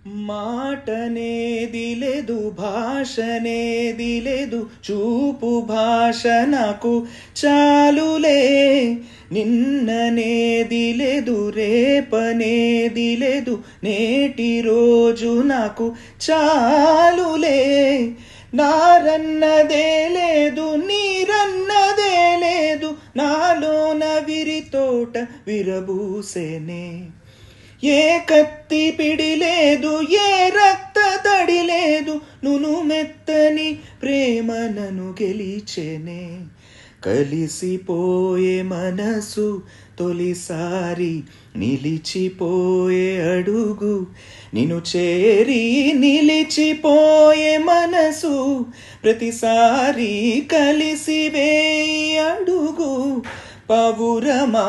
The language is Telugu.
మాటనేది లేదు, భాషనేది లేదు, చూపు భాష నాకు చాలులే. నిన్ననేది లేదు, రేపనేది లేదు, నేటి రోజు నాకు చాలులే. నారన్నదే లేదు, నీరన్నదే లేదు, నాలోన విరితోట విరబూసెనే. ఏ కత్తి పిడి లేదు, ఏ రక్త తడి లేదు, నును మెత్తని ప్రేమ నన్ను గెలిచెనే. కలిసిపోయే మనసు తొలిసారి, నిలిచిపోయే అడుగు నిన్ను చేరి. నిలిచిపోయే మనసు ప్రతిసారి, కలిసి వేయి అడుగు పౌరమా.